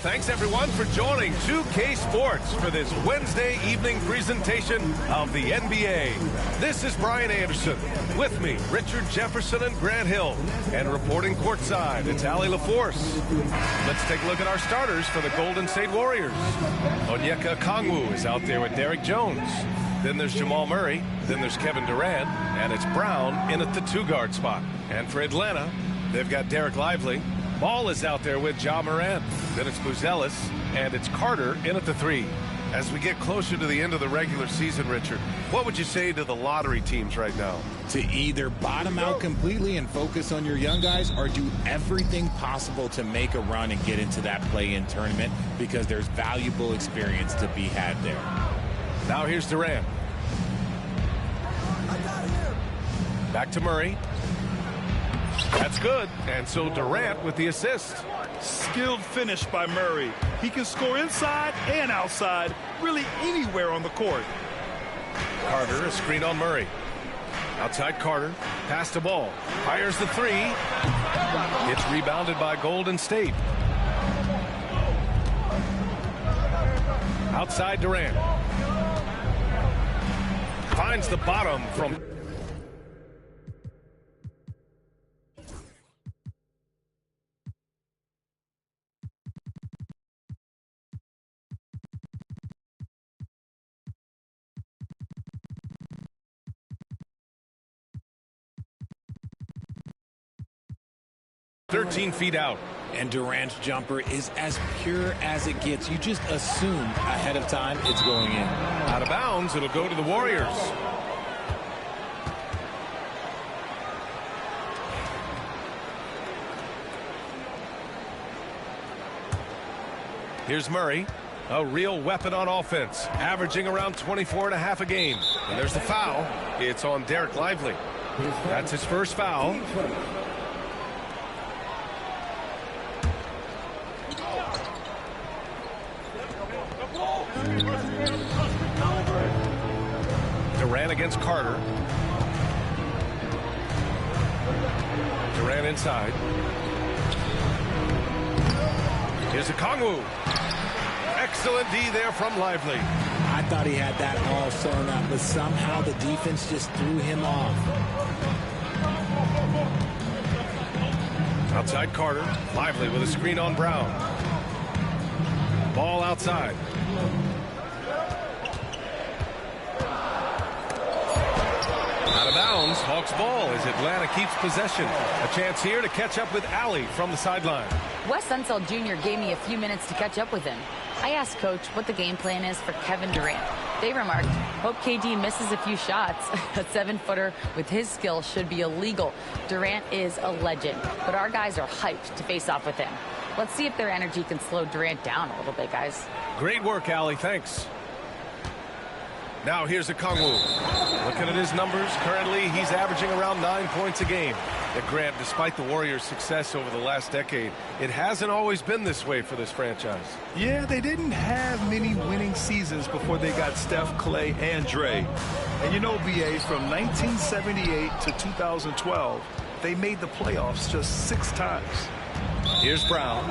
Thanks, everyone, for joining 2K Sports for this Wednesday evening presentation of the NBA. This is Brian Anderson. With me, Richard Jefferson and Grant Hill. And reporting courtside, it's Allie LaForce. Let's take a look at our starters for the Golden State Warriors. Onyeka Okongwu is out there with Derrick Jones. Then there's Jamal Murray. Then there's Kevin Durant. And it's Brown in at the two-guard spot. And for Atlanta, they've got Derek Lively. Ball is out there with Ja Morant. Then it's Buzelis, and it's Carter in at the three. As we get closer to the end of the regular season, Richard, what would you say to the lottery teams right now? To either bottom out completely and focus on your young guys, or do everything possible to make a run and get into that play-in tournament, because there's valuable experience to be had there. Now here's Durant. Back to Murray. That's good. And so Durant with the assist. Skilled finish by Murray. He can score inside and outside, really anywhere on the court. Carter, a screen on Murray. Outside Carter, pass the ball. Fires the three. It's rebounded by Golden State. Outside Durant. Finds the bottom from... ...13 feet out. And Durant's jumper is as pure as it gets. You just assume ahead of time it's going in. Out of bounds, it'll go to the Warriors. Here's Murray, a real weapon on offense, averaging around 24 and a half a game. And there's the foul. It's on Derek Lively. That's his first foul. Durant against Carter. Durant inside. Here's Okongwu. Excellent D there from Lively. I thought he had that all sewn up, but somehow the defense just threw him off. Outside Carter. Lively with a screen on Brown. Ball outside. Out of bounds, Hawks ball as Atlanta keeps possession. A chance here to catch up with Allie from the sideline. Wes Unseld Jr. gave me a few minutes to catch up with him. I asked Coach what the game plan is for Kevin Durant. They remarked, hope KD misses a few shots. A 7-footer with his skill should be illegal. Durant is a legend, but our guys are hyped to face off with him. Let's see if their energy can slow Durant down a little bit, guys. Great work, Allie. Thanks. Now here's Okongwu. Looking at his numbers, currently he's averaging around 9 points a game. And Grant, despite the Warriors' success over the last decade, it hasn't always been this way for this franchise. Yeah, they didn't have many winning seasons before they got Steph, Clay, and Dre. And you know, BA, from 1978 to 2012, they made the playoffs just 6 times. Here's Brown.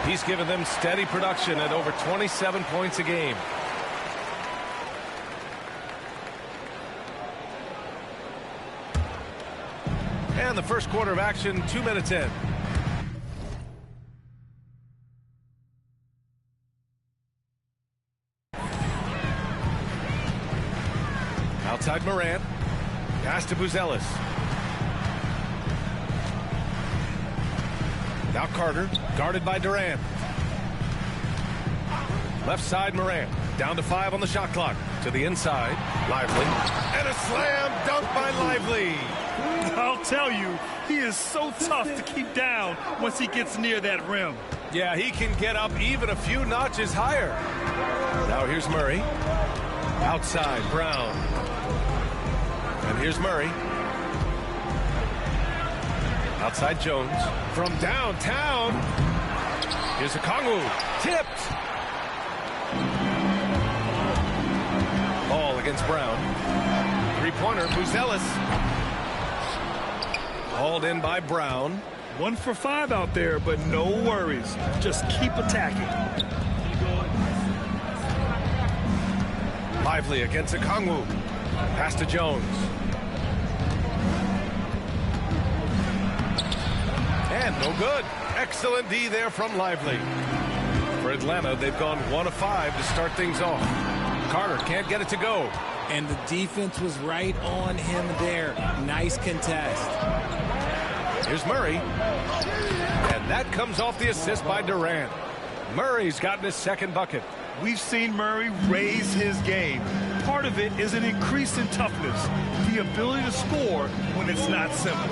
He's given them steady production at over 27 points a game. And the first quarter of action, 2 minutes in. Outside Morant. Pass to Buzelis. Now Carter, guarded by Durant. Left side Morant. Down to 5 on the shot clock. To the inside. Lively. And a slam dunk by Lively. I'll tell you, he is so tough to keep down once he gets near that rim. Yeah, he can get up even a few notches higher. Now here's Murray. Outside, Brown. And here's Murray. Outside Jones. From downtown. Here's Okongwu. Tipped. Ball against Brown. Three-pointer, Buzelis. Hauled in by Brown. 1 for 5 out there, but no worries. Just keep attacking. Lively against Okongwu. Pass to Jones. And no good. Excellent D there from Lively. For Atlanta, they've gone 1 of 5 to start things off. Carter can't get it to go. And the defense was right on him there. Nice contest. Here's Murray. And that comes off the assist by Durant. Murray's gotten his second bucket. We've seen Murray raise his game. Part of it is an increase in toughness, the ability to score when it's not simple.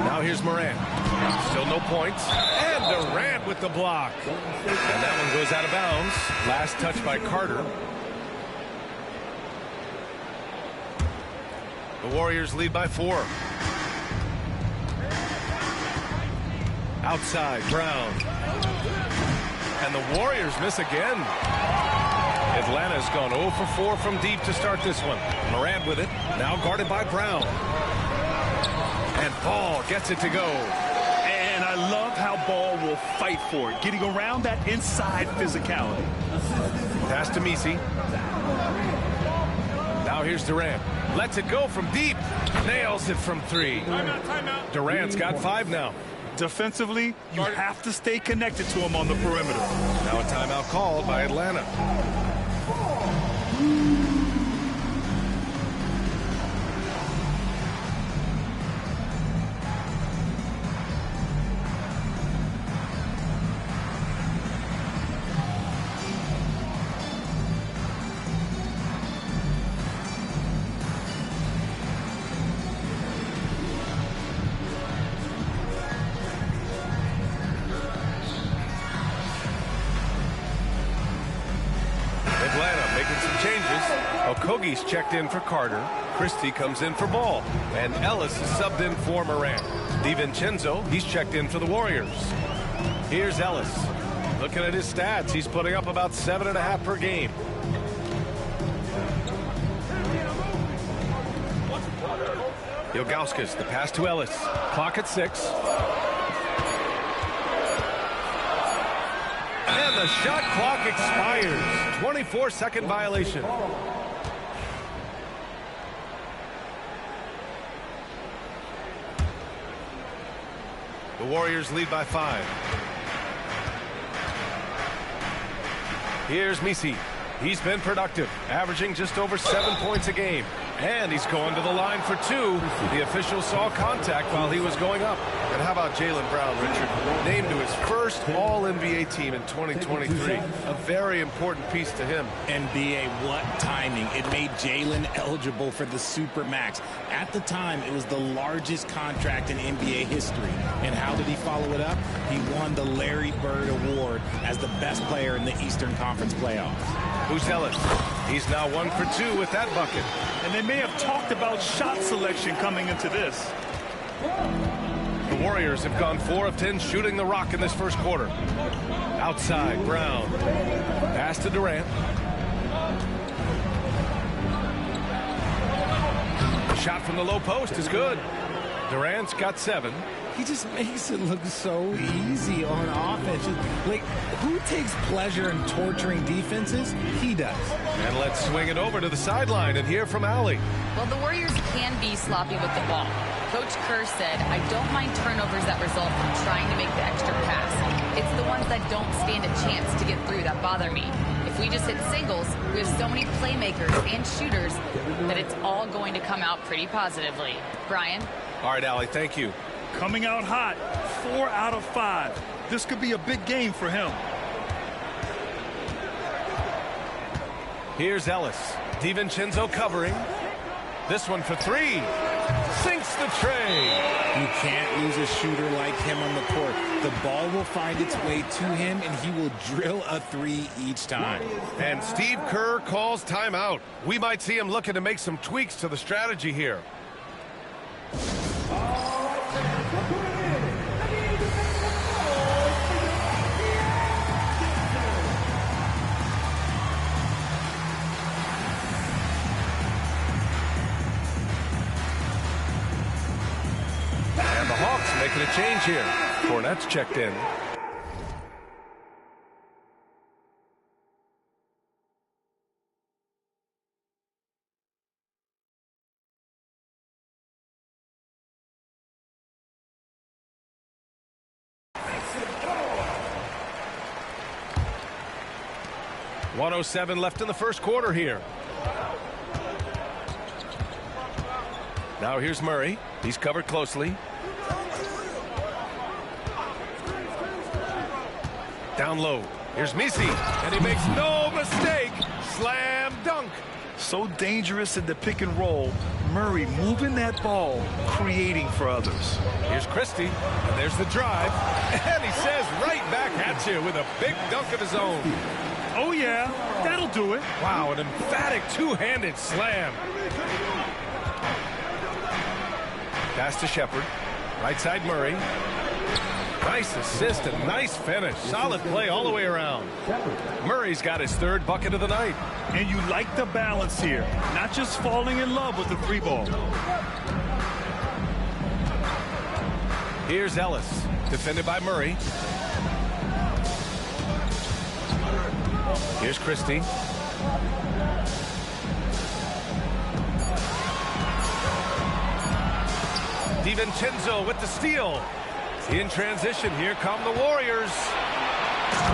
Now here's Morant. Still no points. And Durant with the block. And that one goes out of bounds. Last touch by Carter. The Warriors lead by 4. Outside, Brown. And the Warriors miss again. Atlanta's gone 0 for 4 from deep to start this one. Morant with it, now guarded by Brown. And Ball gets it to go. And I love how Ball will fight for it, getting around that inside physicality. Pass to Messi. Now here's Durant. Lets it go from deep. Nails it from 3. Timeout. Durant's got 5 now. Defensively, you have to stay connected to him on the perimeter. Now a timeout called by Atlanta. Okogie's checked in for Carter. Christie comes in for Ball. And Ellis is subbed in for Morant. DiVincenzo, he's checked in for the Warriors. Here's Ellis. Looking at his stats, he's putting up about 7.5 per game. Ilgauskas, the pass to Ellis. Clock at 6. And the shot clock expires. 24-second violation. The Warriors lead by 5. Here's Messi. He's been productive, averaging just over 7 points a game. And he's going to the line for 2. The official saw contact while he was going up. And how about Jaylen Brown, Richard? Named to his first All-NBA team in 2023. A very important piece to him. NBA, what timing. It made Jaylen eligible for the Supermax. At the time, it was the largest contract in NBA history. And how did he follow it up? He won the Larry Bird Award as the best player in the Eastern Conference playoffs. Who's Ellis? He's now 1 for 2 with that bucket. And they may have talked about shot selection coming into this. The Warriors have gone 4 of 10 shooting the rock in this first quarter. Outside, Brown. Pass to Durant. The shot from the low post is good. Durant's got 7. He just makes it look so easy on offense. Like, who takes pleasure in torturing defenses? He does. And let's swing it over to the sideline and hear from Allie. Well, the Warriors can be sloppy with the ball. Coach Kerr said, I don't mind turnovers that result from trying to make the extra pass. It's the ones that don't stand a chance to get through that bother me. If we just hit singles, we have so many playmakers and shooters that it's all going to come out pretty positively. Brian? All right, Allie, thank you. Coming out hot, 4 out of 5. This could be a big game for him. Here's Ellis. DiVincenzo covering. This one for 3. Sinks the tray. You can't lose a shooter like him on the court. The ball will find its way to him, and he will drill a 3 each time. And Steve Kerr calls timeout. We might see him looking to make some tweaks to the strategy here. making a change here. Cornette's checked in. .107 left in the first quarter here. Now here's Murray. He's covered closely. Down low. Here's Misi. And he makes no mistake. Slam dunk. So dangerous in the pick and roll. Murray moving that ball, creating for others. Here's Christie. And there's the drive. And he says right back at you with a big dunk of his own. Oh, yeah. That'll do it. Wow, an emphatic two-handed slam. Pass to Shepard. Right side Murray. Nice assist and nice finish. Solid play all the way around. Murray's got his third bucket of the night. And you like the balance here. Not just falling in love with the three ball. Here's Ellis. Defended by Murray. Here's Christie. DiVincenzo with the steal. In transition, here come the Warriors.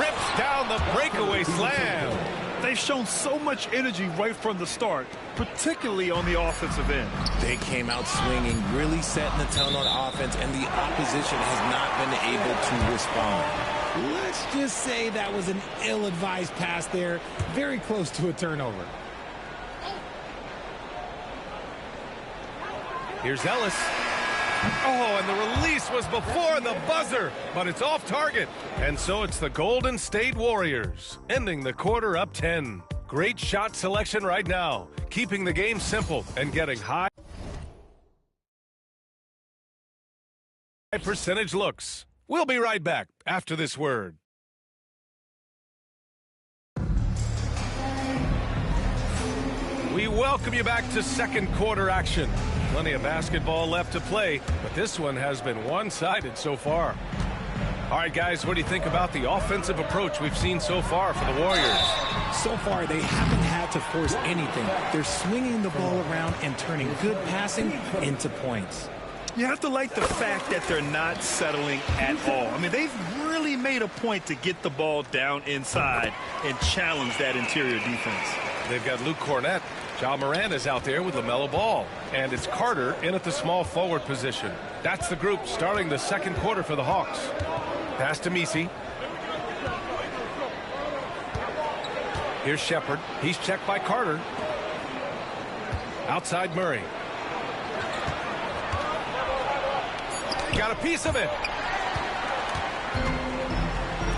Rips down the breakaway slam. They've shown so much energy right from the start, particularly on the offensive end. They came out swinging, really setting the tone on offense, and the opposition has not been able to respond. Let's just say that was an ill-advised pass there, very close to a turnover. Here's Ellis. Oh, and the release was before the buzzer, but it's off target. And so it's the Golden State Warriors, ending the quarter up 10. Great shot selection right now, keeping the game simple and getting high percentage looks. We'll be right back after this word. We welcome you back to second quarter action. Plenty of basketball left to play, but this one has been one-sided so far. All right, guys, what do you think about the offensive approach we've seen so far for the Warriors? So far, they haven't had to force anything. They're swinging the ball around and turning good passing into points. You have to like the fact that they're not settling at all. I mean, they've really made a point to get the ball down inside and challenge that interior defense. They've got Luke Cornette. Ja Morant is out there with LaMelo Ball. And it's Carter in at the small forward position. That's the group starting the second quarter for the Hawks. Pass to Misi. Here's Shepard. He's checked by Carter. Outside Murray. Got a piece of it.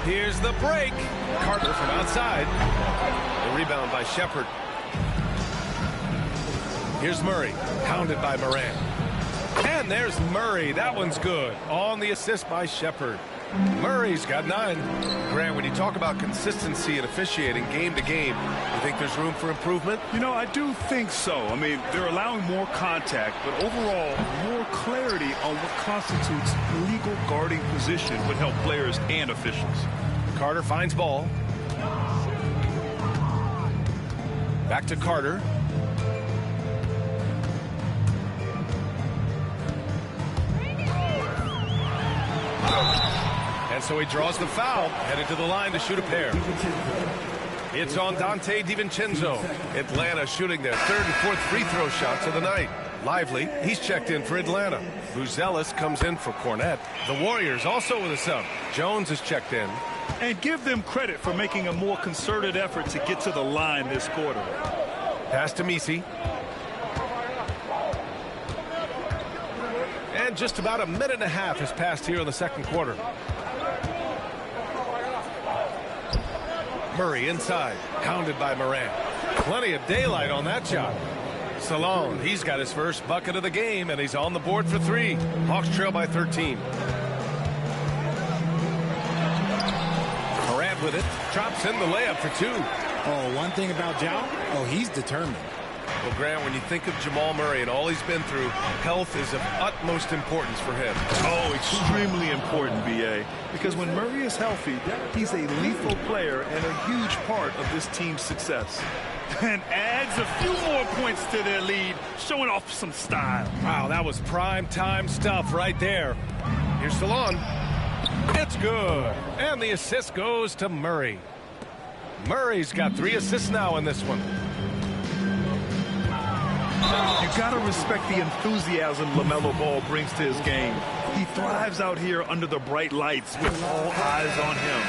Here's the break. Carter from outside. The rebound by Shepard. Here's Murray, pounded by Morant. And there's Murray. That one's good. On the assist by Shepard. Murray's got 9. Grant, when you talk about consistency and officiating game to game, you think there's room for improvement? You know, I do think so. I mean, they're allowing more contact, but overall, more clarity on what constitutes legal guarding position would help players and officials. Carter finds ball. Back to Carter. And so he draws the foul, headed to the line to shoot a pair. It's on Dante DiVincenzo. Atlanta shooting their third and fourth free throw shots of the night. Lively, he's checked in for Atlanta. Buzelis comes in for Cornette. The Warriors also with a sub. Jones is checked in. And give them credit for making a more concerted effort to get to the line this quarter. Pass to Misi. And just about a minute and a half has passed here in the second quarter. Murray inside, pounded by Morant. Plenty of daylight on that shot. Salone, he's got his first bucket of the game, and he's on the board for 3. Hawks trail by 13. Morant with it, drops in the layup for 2. Oh, one thing about Ja, he's determined. Well, Grant, when you think of Jamal Murray and all he's been through, health is of utmost importance for him. Oh, extremely important, B.A. Because when Murray is healthy, he's a lethal player and a huge part of this team's success. And adds a few more points to their lead, showing off some style. Wow, that was prime time stuff right there. Here's Salon. It's good. And the assist goes to Murray. Murray's got 3 assists now in this one. You gotta respect the enthusiasm LaMelo Ball brings to his game. He thrives out here under the bright lights with all eyes on him.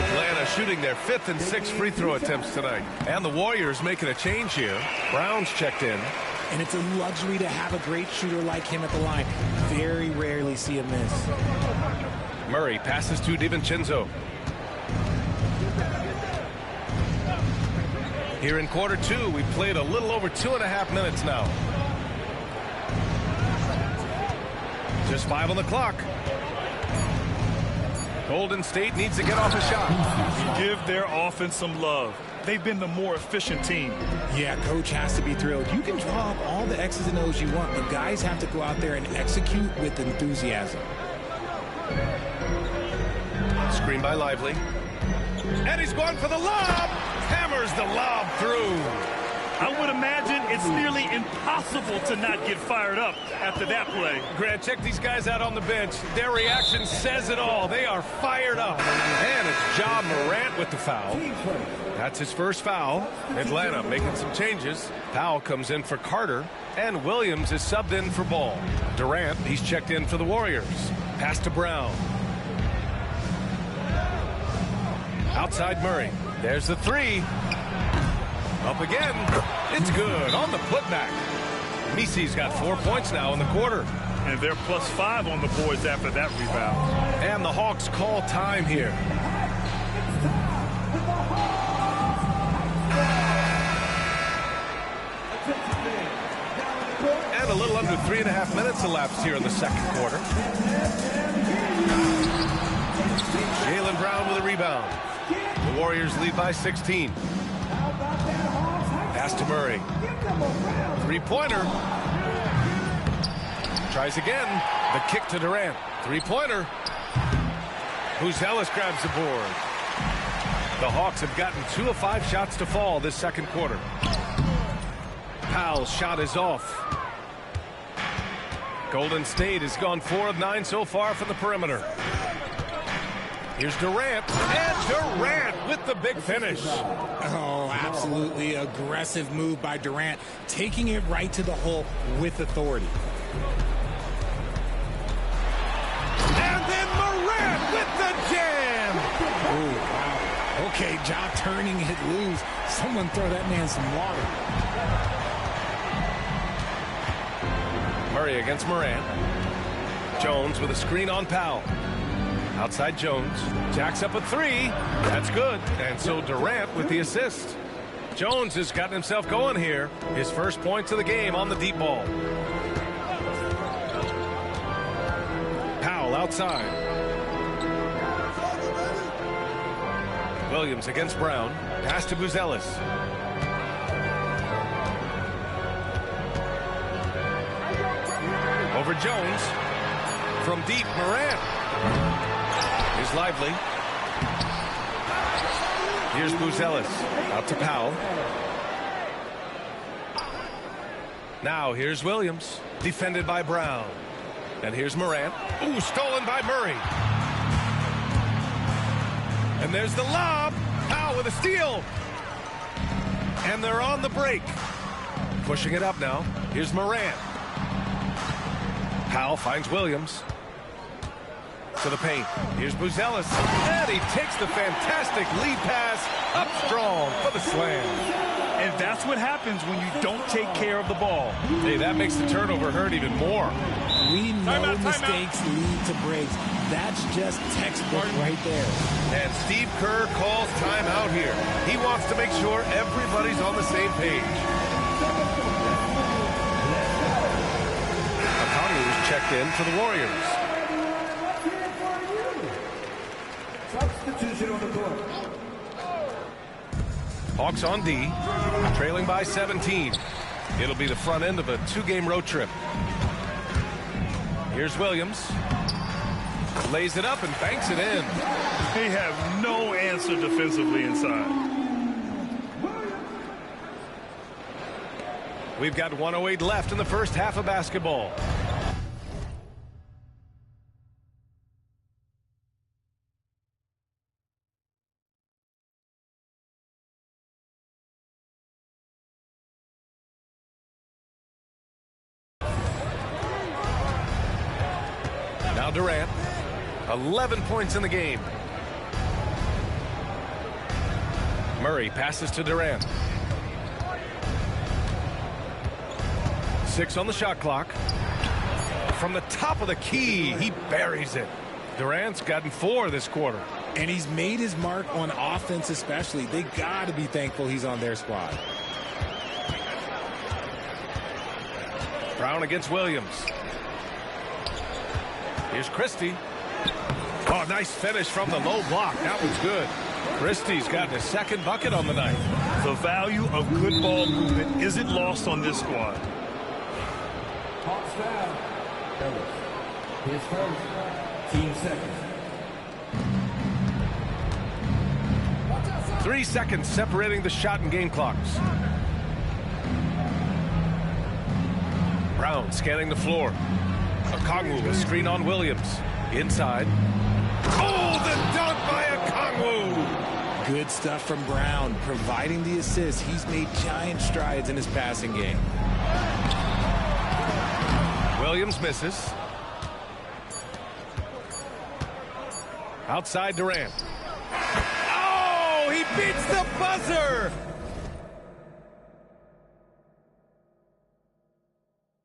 Atlanta shooting their 5th and 6th free throw attempts tonight. And the Warriors making a change here. Brown's checked in. And it's a luxury to have a great shooter like him at the line. Very rarely see a miss. Murray passes to DiVincenzo. Here in quarter 2, we've played a little over 2.5 minutes now. Just 5 on the clock. Golden State needs to get off a shot. Give their offense some love. They've been the more efficient team. Yeah, coach has to be thrilled. You can draw up all the X's and O's you want, but guys have to go out there and execute with enthusiasm. Screen by Lively. And he's going for the lob. Hammers the lob through. I would imagine it's nearly impossible to not get fired up after that play. Grant, check these guys out on the bench. Their reaction says it all. They are fired up. And it's Ja Morant with the foul. That's his first foul. Atlanta making some changes. Powell comes in for Carter. And Williams is subbed in for Ball. Durant, he's checked in for the Warriors. Pass to Brown. Outside Murray. There's the 3. Up again. It's good on the putback. Misi's got 4 points now in the quarter. And they're +5 on the boards after that rebound. And the Hawks call time here. And a little under 3.5 minutes elapsed here in the second quarter. Jaylen Brown with a rebound. The Warriors lead by 16. Pass to Murray. 3-pointer. Tries again. The kick to Durant. 3-pointer. Buzelis grabs the board. The Hawks have gotten 2 of 5 shots to fall this second quarter. Powell's shot is off. Golden State has gone 4 of 9 so far from the perimeter. Here's Durant, and Durant with the big finish. Oh, absolutely aggressive move by Durant, taking it right to the hole with authority. And then Morant with the jam. Oh, wow. Okay, Ja turning it loose. Someone throw that man some water. Murray against Morant. Jones with a screen on Powell. Outside Jones. Jacks up a 3. That's good. And so Durant with the assist. Jones has gotten himself going here. His first points of the game on the deep ball. Powell outside. Williams against Brown. Pass to Buzelis. Over Jones. From deep, Morant. Here's Lively. Here's Buzelis. Out to Powell. Now here's Williams. Defended by Brown. And here's Morant. Ooh, stolen by Murray. And there's the lob. Powell with a steal. And they're on the break. Pushing it up now. Here's Morant. Powell finds Williams. To the paint. Here's Buzelis. And he takes the fantastic lead pass up strong for the slam. And that's what happens when you don't take care of the ball. Hey, that makes the turnover hurt even more. We know mistakes lead to breaks. That's just textbook right there. And Steve Kerr calls timeout here. He wants to make sure everybody's on the same page. Akani was checked in for the Warriors. Substitution on the court. Hawks on D, trailing by 17. It'll be the front end of a 2-game road trip. Here's Williams. Lays it up and banks it in. They have no answer defensively inside. We've got 1:08 left in the first half of basketball. Now Durant, 11 points in the game. Murray passes to Durant. 6 on the shot clock. From the top of the key, he buries it. Durant's gotten 4 this quarter. And he's made his mark on offense especially. They got to be thankful he's on their squad. Brown against Williams. Here's Christie. Oh, nice finish from the low block. That was good. Christie's gotten his second bucket on the night. The value of good ball movement isn't lost on this squad. Hawks foul. His first. Team second. 3 seconds separating the shot and game clocks. Brown scanning the floor. Okongwu, a screen on Williams. Inside. Oh, the dunk by Okongwu! Good stuff from Brown, providing the assist. He's made giant strides in his passing game. Williams misses. Outside Durant. Oh, he beats the buzzer!